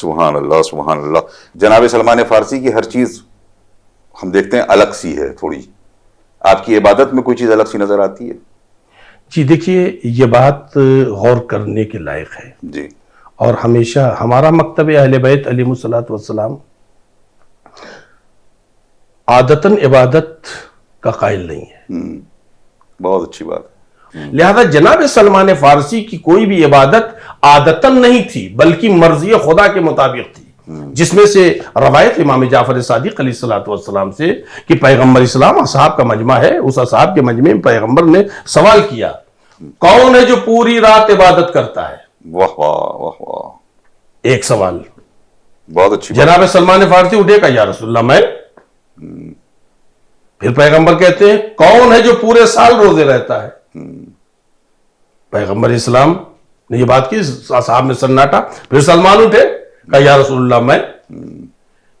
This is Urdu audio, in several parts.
سبحان اللہ سبحان اللہ. جناب سلمان فارسی کی ہر چیز ہم دیکھتے ہیں الگ سی ہے تھوڑی. آپ کی عبادت میں کوئی چیز الگ سی نظر آتی ہے؟ جی دیکھیے یہ بات غور کرنے کے لائق ہے. جی. اور ہمیشہ ہمارا مکتب اہل بیت علیہم الصلوۃ والسلام عادتاً عبادت کا قائل نہیں ہے. بہت اچھی بات ہے. لہذا جناب سلمان فارسی کی کوئی بھی عبادت عادتاً نہیں تھی بلکہ مرضی خدا کے مطابق تھی، جس میں سے روایت امام جعفر صادق علیہ الصلوۃ والسلام سے کہ پیغمبر اسلام اصحاب کا مجمع ہے، اس اصحاب کے مجمع میں پیغمبر نے سوال کیا کون ہے جو پوری رات عبادت کرتا ہے؟ واہ واہ واہ واہ. ایک سوال. بہت اچھی بات. جناب سلمان فارسی اٹھے کہا یا رسول اللہ میں. پھر پیغمبر کہتے ہیں کون ہے جو پورے سال روزے رہتا ہے؟ پیغمبر اسلام نے یہ بات کی، صاحب نے سناٹا. پھر سلمان اٹھے کہا یا رسول اللہ میں.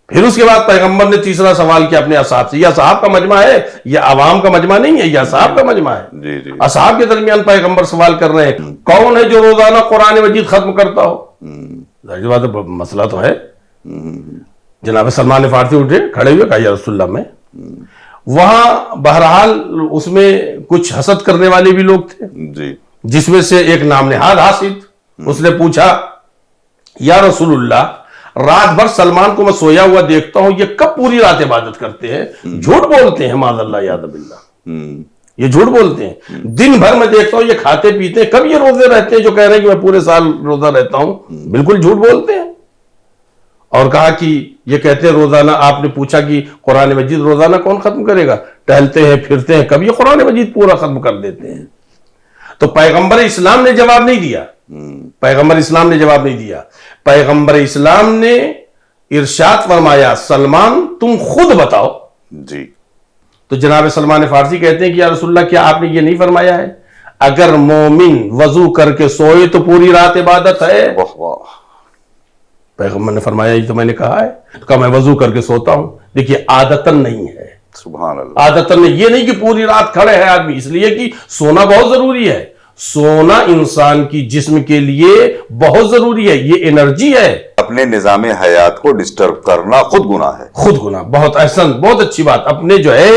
پھر اس کے بعد پیغمبر نے تیسرا سوال کیا اپنے اصحاب سے. یہ اصحاب کا مجمع ہے، یہ عوام کا مجمع نہیں ہے، یہ اصحاب کا مجمع ہے. جی جی. اصحاب کے درمیان پیغمبر سوال کر رہے ہیں کون ہے جو روزانہ قرآن مجید ختم کرتا ہو؟ ظاہر سی بات ہے مسئلہ تو ہے. جناب سلمان فارسی اٹھے کھڑے ہوئے کہا یا رسول اللہ میں. وہاں بہرحال اس میں کچھ حسد کرنے والے بھی لوگ تھے، جی. جس میں سے ایک نام نہاد حاسد. اس نے پوچھا یا رسول اللہ رات بھر سلمان کو میں سویا ہوا دیکھتا ہوں، یہ کب پوری رات عبادت کرتے ہیں؟ جھوٹ بولتے ہیں معاذ اللہ یاد باللہ، یہ جھوٹ بولتے ہیں. دن بھر میں دیکھتا ہوں یہ کھاتے پیتے ہیں، کب یہ روزے رہتے ہیں جو کہہ رہے ہیں کہ میں پورے سال روزہ رہتا ہوں؟ بالکل جھوٹ بولتے ہیں. اور کہا کہ یہ کہتے ہیں روزانہ. آپ نے پوچھا کہ قرآن مجید روزانہ کون ختم کرے گا؟ ٹہلتے ہیں پھرتے ہیں، کب یہ قرآن مجید پورا ختم کر دیتے ہیں؟ تو پیغمبر اسلام نے جواب نہیں دیا. پیغمبر اسلام نے جواب نہیں دیا. پیغمبر اسلام نے ارشاد فرمایا سلمان تم خود بتاؤ. جی. تو جناب سلمان فارسی کہتے ہیں کہ یا رسول اللہ کیا آپ نے یہ نہیں فرمایا ہے اگر مومن وضو کر کے سوئے تو پوری رات عبادت ہے؟ واہ واہ. پیغمبر نے فرمایا یہ تو میں نے کہا ہے. کہا میں وضو کر کے سوتا ہوں. دیکھیے عادتاً نہیں ہے. سبحان اللہ. عادتاً یہ نہیں کہ پوری رات کھڑے ہے آدمی، اس لیے کہ سونا بہت ضروری ہے. سونا انسان کی جسم کے لیے بہت ضروری ہے، یہ انرجی ہے. اپنے نظام حیات کو ڈسٹرب کرنا خود گناہ ہے. خود گناہ. بہت احسن، بہت اچھی بات. اپنے جو ہے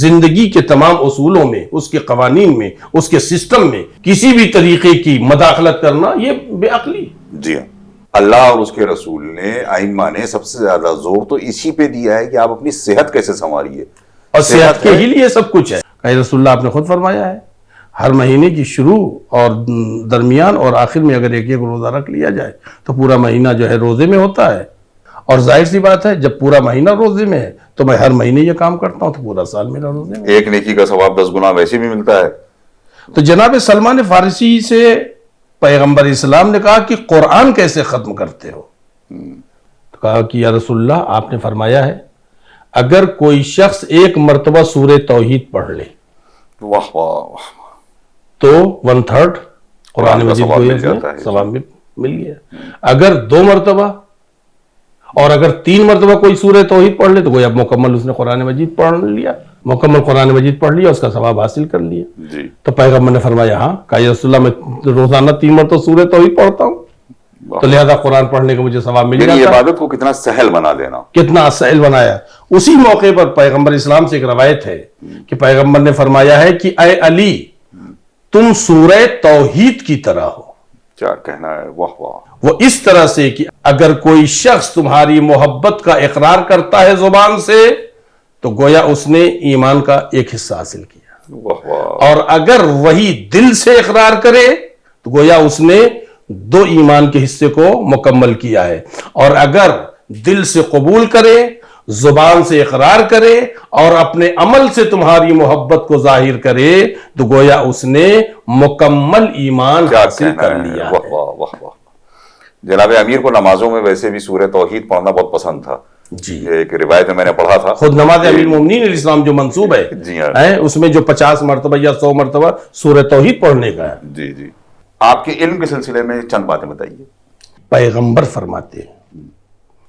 زندگی کے تمام اصولوں میں، اس کے قوانین میں، اس کے سسٹم میں کسی بھی طریقے کی مداخلت کرنا یہ بے عقلی. جی ہاں. اللہ اور اس کے رسول نے، ائمہ نے سب سے زیادہ زور تو اسی پہ دیا ہے کہ آپ اپنی صحت کیسے سنواریے، اور صحت کے ہی لیے سب کچھ ہے. کہ رسول اللہ آپ نے خود فرمایا ہے ہر مہینے کی شروع اور درمیان اور آخر میں اگر ایک ایک روزہ رکھ لیا جائے تو پورا مہینہ جو ہے روزے میں ہوتا ہے. اور ظاہر سی بات ہے جب پورا مہینہ روزے میں ہے تو میں ہر مہینے یہ کام کرتا ہوں تو پورا سال میرا روزے میں. ایک نیکی کا ثواب 10 گنا ویسے بھی ملتا ہے. تو جناب سلمان فارسی سے پیغمبر اسلام نے کہا کہ قرآن کیسے ختم کرتے ہو؟ تو کہا کہ یا رسول اللہ آپ نے فرمایا ہے اگر کوئی شخص ایک مرتبہ سورہ توحید پڑھ لے واہ واہ تو 1/3 قرآن مجید کو ثواب مل گیا. اگر 2 مرتبہ اور اگر 3 مرتبہ کوئی سورہ توحید پڑھ لے تو گویا مکمل اس نے قرآن مجید پڑھ لیا، مکمل قرآن مجید پڑھ لیا، اس کا ثواب حاصل کر لیا. جی. تو پیغمبر نے فرمایا ہاں. کہا یا رسول اللہ میں روزانہ 3 مرتبہ سورہ توحید پڑھتا ہوں تو لہذا قرآن پڑھنے کا مجھے ثواب مل یہ جاتا. عبادت کو کتنا سہل بنا دینا، کتنا سہل بنایا. اسی موقع پر پیغمبر اسلام سے ایک روایت ہے کہ پیغمبر نے فرمایا ہے کہ اے علی تم سورہ توحید کی طرح ہو. کیا کہنا ہے. واہ واہ. وہ اس طرح سے کہ اگر کوئی شخص تمہاری محبت کا اقرار کرتا ہے زبان سے تو گویا اس نے ایمان کا ایک حصہ حاصل کیا. واہ واہ. اور اگر وہی دل سے اقرار کرے تو گویا اس نے 2 ایمان کے حصے کو مکمل کیا ہے. اور اگر دل سے قبول کرے، زبان سے اقرار کرے اور اپنے عمل سے تمہاری محبت کو ظاہر کرے تو گویا اس نے مکمل ایمان حاصل کر لیا. واہ واہ واہ واہ. جناب امیر کو نمازوں میں ویسے بھی سورہ توحید پڑھنا بہت پسند تھا. جی. ایک روایت میں نے پڑھا تھا خود نماز امیر المومنین علیہ السلام جو منصوب ہے جی ہاں. اس میں جو 50 مرتبہ یا 100 مرتبہ سورہ توحید پڑھنے کا ہے. جی جی. آپ کے علم کے سلسلے میں چند باتیں بتائیے. پیغمبر فرماتے ہیں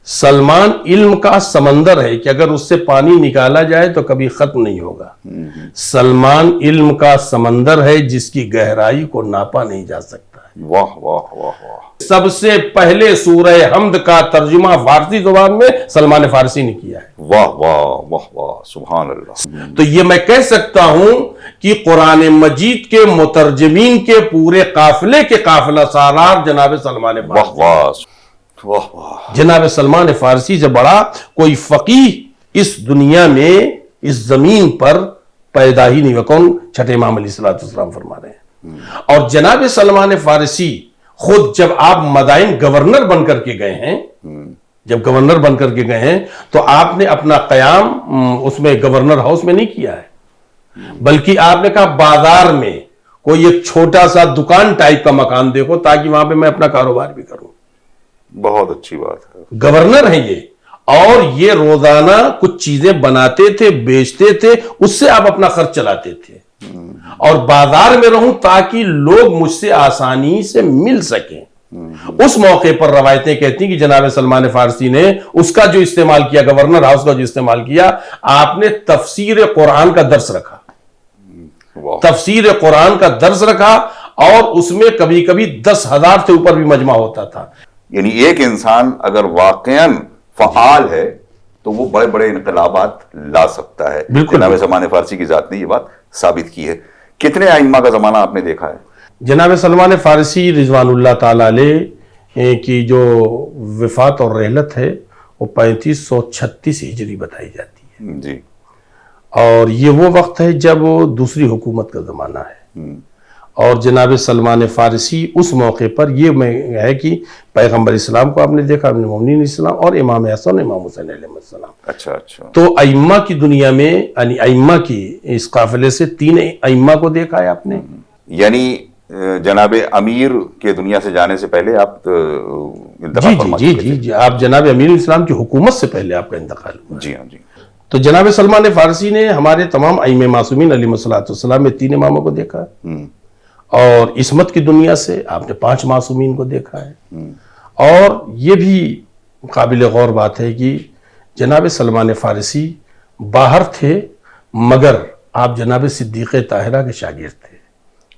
سلمان علم کا سمندر ہے کہ اگر اس سے پانی نکالا جائے تو کبھی ختم نہیں ہوگا. سلمان علم کا سمندر ہے جس کی گہرائی کو ناپا نہیں جا سکتا ہے. واہ واہ واہ واہ. سب سے پہلے سورہ حمد کا ترجمہ فارسی زبان میں سلمان فارسی نے کیا ہے. واہ واہ واہ واہ, سبحان اللہ. تو یہ میں کہہ سکتا ہوں کہ قرآن مجید کے مترجمین کے پورے قافلے کے قافلہ سالار جناب سلمان واہ فارسی. واہ واہ واہ. جناب سلمان فارسی سے بڑا کوئی فقیہ اس دنیا میں اس زمین پر پیدا ہی نہیں ہوا. کون؟ چھٹے امام علیہ الصلوۃ والسلام فرما رہے ہیں. اور جناب سلمان فارسی خود جب آپ مدائن گورنر بن کر کے گئے ہیں، جب گورنر بن کر کے گئے ہیں تو آپ نے اپنا قیام اس میں گورنر ہاؤس میں نہیں کیا ہے، بلکہ آپ نے کہا بازار میں کوئی ایک چھوٹا سا دکان ٹائپ کا مکان دیکھو تاکہ وہاں پہ میں اپنا کاروبار بھی کروں. بہت اچھی بات ہے. گورنر ہیں یہ، اور یہ روزانہ کچھ چیزیں بناتے تھے، بیچتے تھے، اس سے آپ اپنا خرچ چلاتے تھے. اور بازار میں رہوں تاکہ لوگ مجھ سے آسانی سے مل سکیں. اس موقع پر روایتیں کہتی ہیں کہ جناب سلمان فارسی نے اس کا جو استعمال کیا، گورنر ہاؤس کا جو استعمال کیا، آپ نے تفسیر قرآن کا درس رکھا. تفسیر قرآن کا درس رکھا اور اس میں کبھی کبھی 10,000 سے اوپر بھی مجمع ہوتا تھا. یعنی ایک انسان اگر واقعاً فعال ہے تو وہ بڑے بڑے انقلابات لا سکتا ہے. جناب سلمان فارسی کی ذات نے یہ بات ثابت کی ہے. کتنے ائمہ کا زمانہ آپ نے دیکھا ہے؟ جناب سلمان فارسی رضوان اللہ تعالی علیہ کی جو وفات اور رحلت ہے وہ 3536 ہجری بتائی جاتی ہے جی. اور یہ وہ وقت ہے جب دوسری حکومت کا زمانہ ہے. اور جناب سلمان فارسی اس موقع پر یہ ہے کہ پیغمبر اسلام کو آپ نے دیکھا، ابن مومنین اسلام اور امام حسن امام حسین علیہ السلام. اچھا اچھا. تو ائمہ کی دنیا میں یعنی ائمہ کی اس قافلے سے 3 ائمہ کو دیکھا ہے آپ نے. یعنی جناب امیر کے دنیا سے جانے سے پہلے آپ انتقال فرما چکے تھے. جی آپ جناب امیر اسلام کی حکومت سے پہلے آپ کا انتقال ہوا. جی ہاں جی. تو جناب سلمان فارسی نے ہمارے تمام ائمہ معصومین علیہ الصلوۃ والسلام میں 3 اماموں کو دیکھا ہے. اور عصمت کی دنیا سے آپ نے 5 معصومین کو دیکھا ہے. اور یہ بھی قابل غور بات ہے کہ جناب سلمان فارسی باہر تھے مگر آپ جناب صدیق طاہرہ کے شاگرد تھے.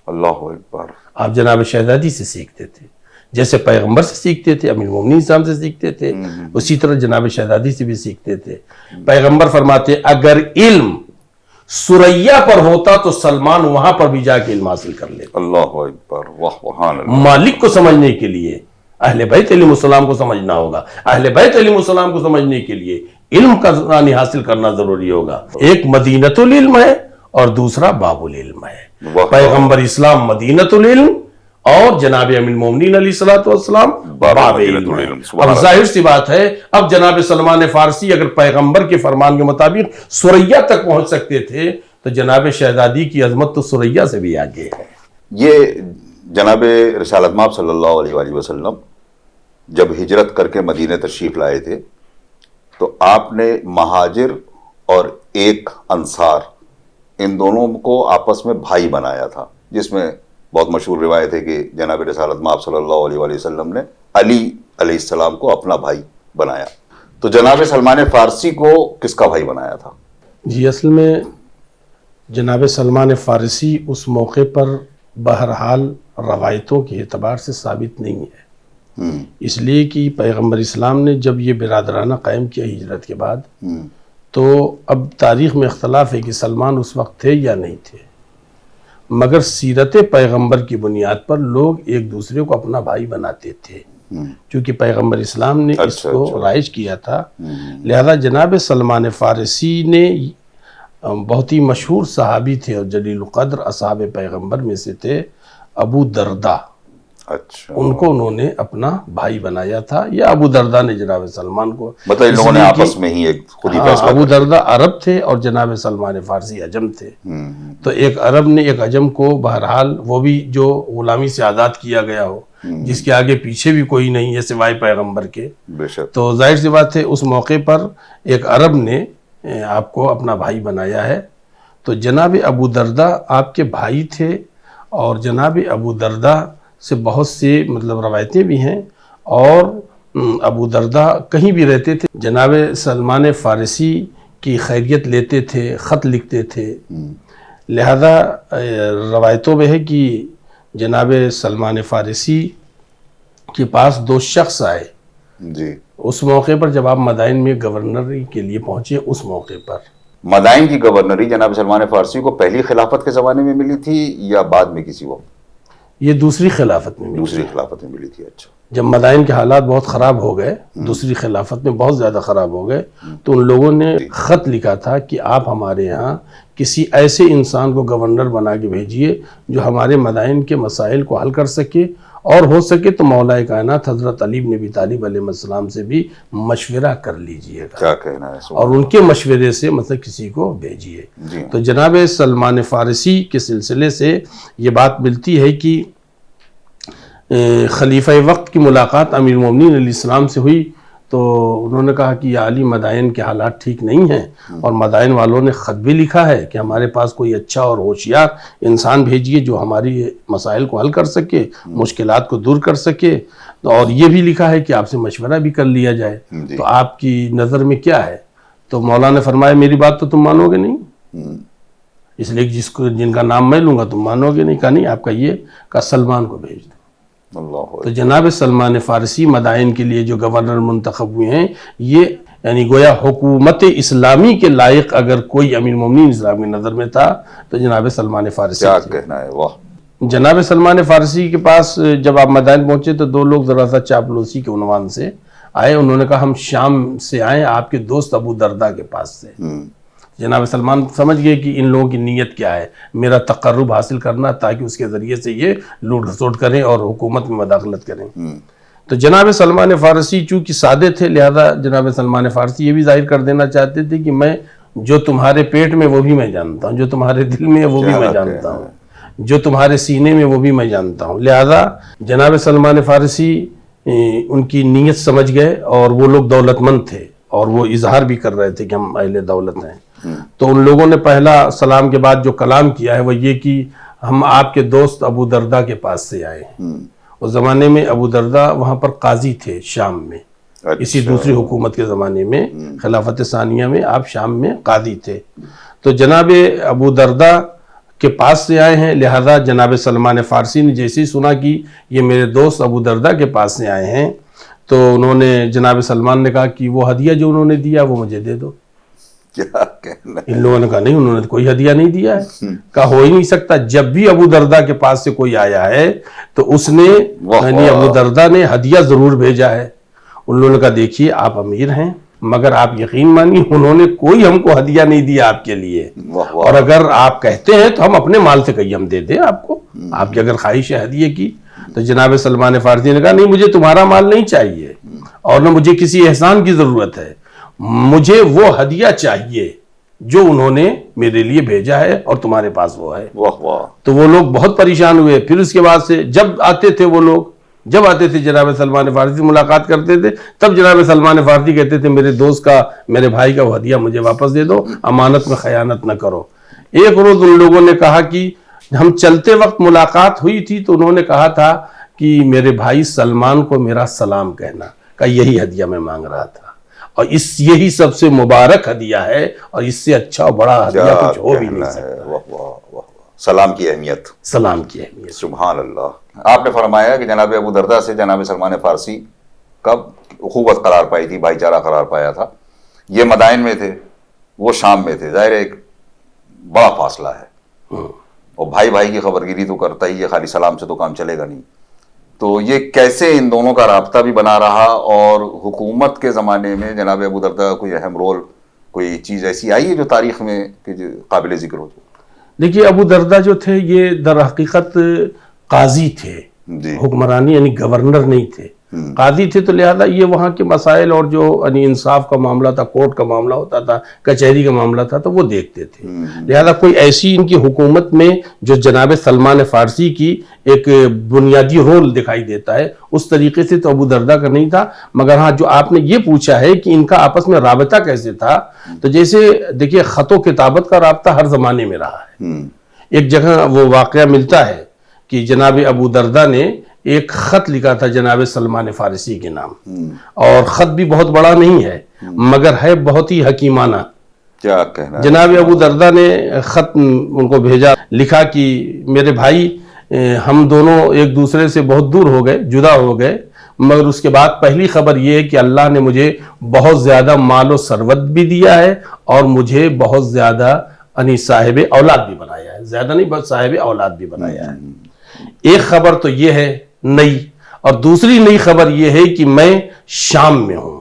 اللہ اکبر. آپ جناب شہزادی سے سیکھتے تھے، جیسے پیغمبر سے سیکھتے تھے، امیر المومنین اسلام سے سیکھتے تھے، اسی طرح جناب شہزادی سے بھی سیکھتے تھے. پیغمبر فرماتے اگر علم سریا پر ہوتا تو سلمان وہاں پر بھی جا کے علم حاصل کر لیتا. اللہ اکبر. واہ سبحان اللہ. مالک کو سمجھنے کے لیے اہل بیت علیہ السلام کو سمجھنا ہوگا، اہل بیت علیہ السلام کو سمجھنے کے لیے علم کا حاصل کرنا ضروری ہوگا. ایک مدینۃ العلم ہے اور دوسرا باب العلم ہے. پیغمبر اسلام مدینۃ العلم اور جناب امیر المومنین علیہ الصلوۃ والسلام باب علم. اب ظاہر سی بات ہے اب جناب سلمان فارسی اگر پیغمبر کے فرمان کے مطابق سریا تک پہنچ سکتے تھے تو جناب شہزادی کی عظمت تو سریا سے بھی آگے ہے. یہ جناب رسالت مآب صلی اللہ علیہ وآلہ وسلم جب ہجرت کر کے مدینہ تشریف لائے تھے تو آپ نے مہاجر اور ایک انصار ان دونوں کو آپس میں بھائی بنایا تھا، جس میں بہت مشہور روایت ہے کہ جناب رسالت مآب صلی اللہ علیہ وآلہ وسلم نے علی علیہ السلام کو اپنا بھائی بنایا. تو جناب سلمان فارسی کو کس کا بھائی بنایا تھا؟ جی اصل میں جناب سلمان فارسی اس موقع پر بہرحال روایتوں کے اعتبار سے ثابت نہیں ہے. اس لیے کہ پیغمبر اسلام نے جب یہ برادرانہ قائم کیا ہجرت کے بعد تو اب تاریخ میں اختلاف ہے کہ سلمان اس وقت تھے یا نہیں تھے، مگر سیرت پیغمبر کی بنیاد پر لوگ ایک دوسرے کو اپنا بھائی بناتے تھے. چونکہ پیغمبر اسلام نے اس کو رائج کیا تھا، لہذا جناب سلمان فارسی نے بہت ہی مشہور صحابی تھے اور جلیل القدر اصحاب پیغمبر میں سے تھے ابو دردہ. ان کو انہوں نے اپنا بھائی بنایا تھا، یا ابو دردہ نے جناب سلمان کو، مطلب ان لوگوں نے آپس میں ہی ایک خود ہی فیصلہ. ابو دردہ عرب تھے اور جناب سلمان فارسی عجم تھے. تو ایک عرب نے ایک عجم کو بہرحال وہ بھی جو غلامی سے آزاد کیا گیا ہو، جس کے آگے پیچھے بھی کوئی نہیں ہے سوائے پیغمبر کے، تو ظاہر سی بات ہے اس موقع پر ایک عرب نے آپ کو اپنا بھائی بنایا ہے. تو جناب ابو دردہ آپ کے بھائی تھے اور جناب ابو دردہ سے بہت سے مطلب روایتیں بھی ہیں، اور ابو دردہ کہیں بھی رہتے تھے جناب سلمان فارسی کی خیریت لیتے تھے، خط لکھتے تھے. لہذا روایتوں میں ہے کہ جناب سلمان فارسی کے پاس 2 شخص آئے جی، اس موقع پر جب آپ مدائن میں گورنری کے لیے پہنچے. اس موقع پر مدائن کی گورنری جناب سلمان فارسی کو پہلی خلافت کے زمانے میں ملی تھی یا بعد میں کسی وقت؟ یہ دوسری خلافت میں ملی. دوسری خلافت میں ملی تھی. اچھا. جب مدائن کے حالات بہت خراب ہو گئے، دوسری خلافت میں بہت زیادہ خراب ہو گئے، تو ان لوگوں نے خط لکھا تھا کہ آپ ہمارے یہاں کسی ایسے انسان کو گورنر بنا کے بھیجیے جو ہمارے مدائن کے مسائل کو حل کر سکے، اور ہو سکے تو مولا کائنات حضرت علی بن ابی طالب علیہ السلام سے بھی مشورہ کر لیجئے گا. کیا کہنا ہے؟ اور ان کے مشورے سے مطلب کسی کو بھیجیے. جی. تو جناب سلمان فارسی کے سلسلے سے یہ بات ملتی ہے کہ خلیفہ وقت کی ملاقات امیر المومنین علیہ السلام سے ہوئی تو انہوں نے کہا کہ یا علی مدائن کے حالات ٹھیک نہیں ہیں، اور مدائن والوں نے خط بھی لکھا ہے کہ ہمارے پاس کوئی اچھا اور ہوشیار انسان بھیجیے جو ہماری مسائل کو حل کر سکے، مشکلات کو دور کر سکے، اور یہ بھی لکھا ہے کہ آپ سے مشورہ بھی کر لیا جائے. تو آپ کی نظر میں کیا ہے؟ تو مولا نے فرمایا میری بات تو تم مانو گے نہیں، اس لیے جن کا نام میں لوں گا تم مانو گے نہیں. کہا نہیں، آپ کا یہ کہ سلمان کو بھیج دو. تو جناب سلمان فارسی مدائن کے لیے جو گورنر منتخب ہوئے ہیں، یہ یعنی گویا حکومت اسلامی کے لائق اگر کوئی امیر المومنین اسلام کی نظر میں تھا تو جناب سلمان فارسی. کیا کہنا ہے؟ واہ. جناب سلمان فارسی کے پاس جب آپ مدائن پہنچے تو 2 لوگ ذرا سا چاپلوسی کے عنوان سے آئے. انہوں نے کہا ہم شام سے آئے آپ کے دوست ابو دردہ کے پاس سے. جناب سلمان سمجھ گئے کہ ان لوگوں کی نیت کیا ہے، میرا تقرب حاصل کرنا تاکہ اس کے ذریعے سے یہ لوٹ رسوٹ کریں اور حکومت میں مداخلت کریں. تو جناب سلمان فارسی چونکہ سادے تھے، لہذا جناب سلمان فارسی یہ بھی ظاہر کر دینا چاہتے تھے کہ میں جو تمہارے پیٹ میں وہ بھی میں جانتا ہوں، جو تمہارے دل میں وہ بھی میں جانتا ہوں، جو تمہارے سینے میں وہ بھی میں جانتا ہوں. لہذا جناب سلمان فارسی ان کی نیت سمجھ گئے، اور وہ لوگ دولت مند تھے اور وہ اظہار بھی کر رہے تھے کہ ہم اہل دولت ہیں. تو ان لوگوں نے پہلا سلام کے بعد جو کلام کیا ہے وہ یہ کہ ہم آپ کے دوست ابو دردہ کے پاس سے آئے ہیں. اس زمانے میں ابو دردہ وہاں پر قاضی تھے شام میں. اسی دوسری حکومت کے زمانے میں خلافت ثانیہ میں آپ شام میں قاضی تھے. تو جناب ابو دردہ کے پاس سے آئے ہیں، لہذا جناب سلمان فارسی نے جیسے ہی سنا کہ یہ میرے دوست ابو دردہ کے پاس سے آئے ہیں تو انہوں نے جناب سلمان نے کہا کہ وہ ہدیہ جو انہوں نے دیا وہ مجھے دے دو. کیا کہنا ہے؟ ان لوگوں نے کہا نہیں، انہوں نے کوئی ہدیہ نہیں دیا ہے. کہا ہو ہی نہیں سکتا، جب بھی ابو دردہ کے پاس سے کوئی آیا ہے تو اس نے یعنی ابو دردہ نے ہدیہ ضرور بھیجا ہے. ان لوگوں نے کہا دیکھیے آپ امیر ہیں مگر آپ یقین مانیے انہوں نے کوئی ہم کو ہدیہ نہیں دیا آپ کے لیے، اور اگر آپ کہتے ہیں تو ہم اپنے مال سے کہیں ہم دے دیں آپ کو، آپ کی اگر خواہش ہے ہدیے کی. تو جناب سلمان فارسی نے کہا نہیں، مجھے تمہارا مال نہیں چاہیے اور نہ مجھے کسی احسان کی ضرورت ہے، مجھے وہ ہدیہ چاہیے جو انہوں نے میرے لیے بھیجا ہے اور تمہارے پاس وہ ہے. تو وہ لوگ بہت پریشان ہوئے. پھر اس کے بعد سے جب آتے تھے وہ لوگ، جب آتے تھے جناب سلمان فارسی سے ملاقات کرتے تھے، تب جناب سلمان فارسی کہتے تھے میرے دوست کا، میرے بھائی کا وہ ہدیہ مجھے واپس دے دو، امانت میں خیانت نہ کرو. ایک روز ان لوگوں نے کہا کہ ہم چلتے وقت ملاقات ہوئی تھی تو انہوں نے کہا تھا کہ میرے بھائی سلمان کو میرا سلام کہنا، کہ یہی ہدیہ میں مانگ رہا تھا، اور یہی سب سے مبارک ہدیہ ہے اور اس سے اچھا اور بڑا ہدیہ کچھ ہو بھی نہیں سکتا. سلام کی اہمیت. سلام کی اہمیت. سبحان اللہ. آپ نے فرمایا کہ جناب ابو دردہ سے جناب سلمان فارسی کب اخوت قرار پائی تھی، بھائی چارہ قرار پایا تھا. یہ مدائن میں تھے، وہ شام میں تھے، ظاہر ایک بڑا فاصلہ ہے، اور بھائی بھائی کی خبر گیری تو کرتا ہی ہے، خالی سلام سے تو کام چلے گا نہیں. تو یہ کیسے ان دونوں کا رابطہ بھی بنا رہا، اور حکومت کے زمانے میں جناب ابو دردہ کا کوئی اہم رول، کوئی چیز ایسی آئی ہے جو تاریخ میں قابل ذکر ہو؟ دیکھیے ابو دردہ جو تھے یہ در حقیقت قاضی تھے، حکمرانی یعنی گورنر نہیں تھے، قاضی تھے. تو لہذا یہ وہاں کے مسائل اور جو یعنی انصاف کا معاملہ تھا، کورٹ کا معاملہ ہوتا تھا، کچہری کا معاملہ تھا، تو وہ دیکھتے تھے. لہذا کوئی ایسی ان کی حکومت میں جو جناب سلمان فارسی کی ایک بنیادی رول دکھائی دیتا ہے اس طریقے سے تو ابو دردہ کا نہیں تھا. مگر ہاں جو آپ نے یہ پوچھا ہے کہ ان کا آپس میں رابطہ کیسے تھا، تو جیسے دیکھیے خط و کتابت کا رابطہ ہر زمانے میں رہا ہے. ایک جگہ وہ واقعہ ملتا ہے کہ جناب ابو دردہ نے ایک خط لکھا تھا جناب سلمان فارسی کے نام، اور خط بھی بہت بڑا نہیں ہے مگر ہے بہت ہی حکیمانہ. کیا کہنا؟ جناب ابو دردہ نے خط ان کو بھیجا، لکھا کہ میرے بھائی ہم دونوں ایک دوسرے سے بہت دور ہو گئے، جدا ہو گئے، مگر اس کے بعد پہلی خبر یہ ہے کہ اللہ نے مجھے بہت زیادہ مال و ثروت بھی دیا ہے اور مجھے بہت زیادہ صاحب اولاد بھی بنایا ہے، زیادہ نہیں بس صاحب اولاد بھی بنایا ہے۔ ایک خبر تو یہ ہے نئی، اور دوسری نئی خبر یہ ہے کہ میں شام میں ہوں۔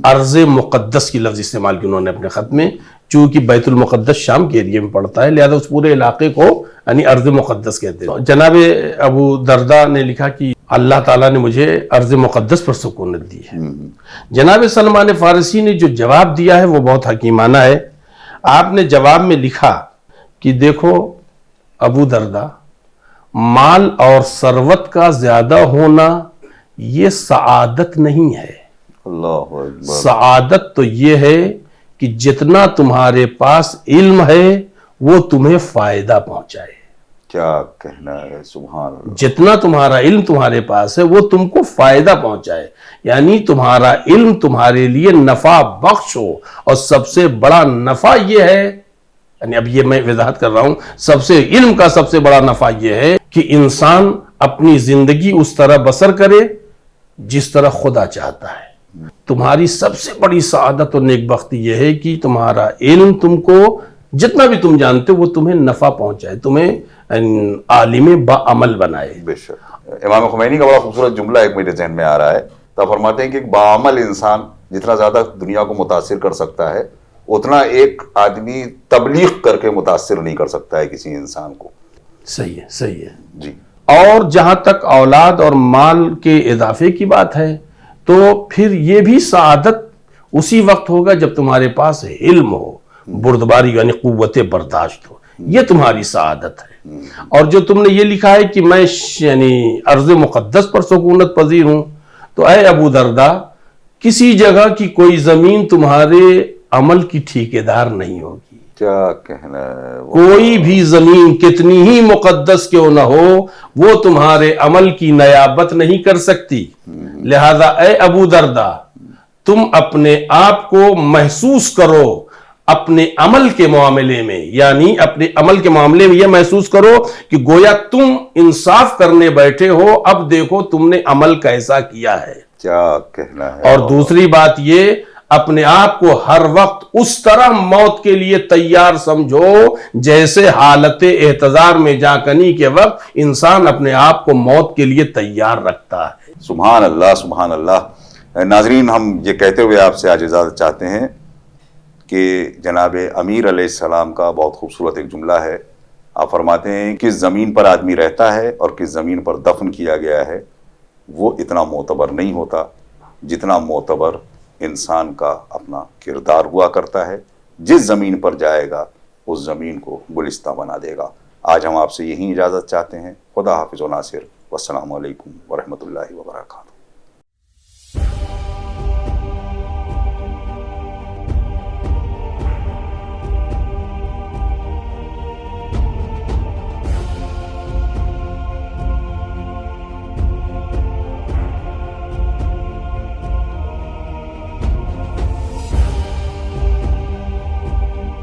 ارض مقدس کی لفظ استعمال کی انہوں نے اپنے خط میں، چونکہ بیت المقدس شام کے ایریے میں پڑتا ہے، لہذا اس پورے علاقے کو یعنی ارض مقدس کہتے ہیں۔ جناب ابو درداء نے لکھا کہ اللہ تعالیٰ نے مجھے ارض مقدس پر سکونت دی ہے۔ جناب سلمان فارسی نے جو جواب دیا ہے وہ بہت حکیمانہ ہے۔ آپ نے جواب میں لکھا کہ دیکھو ابو درداء، مال اور ثروت کا زیادہ ہونا یہ سعادت نہیں ہے۔ اللہ اکبر۔ سعادت تو یہ ہے کہ جتنا تمہارے پاس علم ہے وہ تمہیں فائدہ پہنچائے۔ کیا کہنا ہے، سبحان اللہ۔ جتنا تمہارا علم تمہارے پاس ہے وہ تم کو فائدہ پہنچائے، یعنی تمہارا علم تمہارے لیے نفع بخش ہو، اور سب سے بڑا نفع یہ ہے، یعنی اب یہ میں وضاحت کر رہا ہوں، علم کا سب سے بڑا نفع یہ ہے کہ انسان اپنی زندگی اس طرح بسر کرے جس طرح خدا چاہتا ہے۔ تمہاری سب سے بڑی سعادت اور نیک بختی یہ ہے کہ تمہارا علم تم کو جتنا بھی تم جانتے ہو وہ تمہیں نفع پہنچائے، تمہیں عالم با عمل بنائے۔ بے شک۔ امام خمینی کا بڑا خوبصورت جملہ ایک میرے ذہن میں آ رہا ہے، تو فرماتے ہیں کہ ایک باعمل انسان جتنا زیادہ دنیا کو متاثر کر سکتا ہے اتنا ایک آدمی تبلیغ کر کے متاثر نہیں کر سکتا ہے کسی انسان کو۔ صحیح ہے، صحیح ہے جی۔ اور جہاں تک اولاد اور مال کے اضافے کی بات ہے تو پھر یہ بھی سعادت اسی وقت ہوگا جب تمہارے پاس علم ہو، بردباری یعنی قوت برداشت ہو، یہ تمہاری سعادت ہے۔ اور جو تم نے یہ لکھا ہے کہ میں یعنی ارض مقدس پر سکونت پذیر ہوں، تو اے ابو درداء، کسی جگہ کی کوئی زمین تمہارے عمل کی ٹھیکیدار نہیں ہوگی۔ کیا کہنا ہے، کوئی بھی زمین کتنی ہی مقدس کیوں نہ ہو وہ تمہارے عمل کی نیابت نہیں کر سکتی۔ لہذا اے ابو درداء، تم اپنے آپ کو محسوس کرو اپنے عمل کے معاملے میں، یعنی اپنے عمل کے معاملے میں یہ محسوس کرو کہ گویا تم انصاف کرنے بیٹھے ہو، اب دیکھو تم نے عمل کیسا کیا ہے۔ کیا کہنا ہے۔ اور دوسری بات یہ، اپنے آپ کو ہر وقت اس طرح موت کے لیے تیار سمجھو جیسے حالت احتضار میں جانکنی کے وقت انسان اپنے آپ کو موت کے لیے تیار رکھتا ہے۔ سبحان اللہ، سبحان اللہ۔ ناظرین، ہم یہ کہتے ہوئے آپ سے آج اجازت چاہتے ہیں کہ جناب امیر علیہ السلام کا بہت خوبصورت ایک جملہ ہے۔ آپ فرماتے ہیں کہ زمین پر آدمی رہتا ہے اور کس زمین پر دفن کیا گیا ہے وہ اتنا معتبر نہیں ہوتا جتنا معتبر انسان کا اپنا کردار ہوا کرتا ہے۔ جس زمین پر جائے گا اس زمین کو گلستہ بنا دے گا۔ آج ہم آپ سے یہی اجازت چاہتے ہیں۔ خدا حافظ و ناصر، والسلام علیکم ورحمۃ اللہ وبرکاتہ۔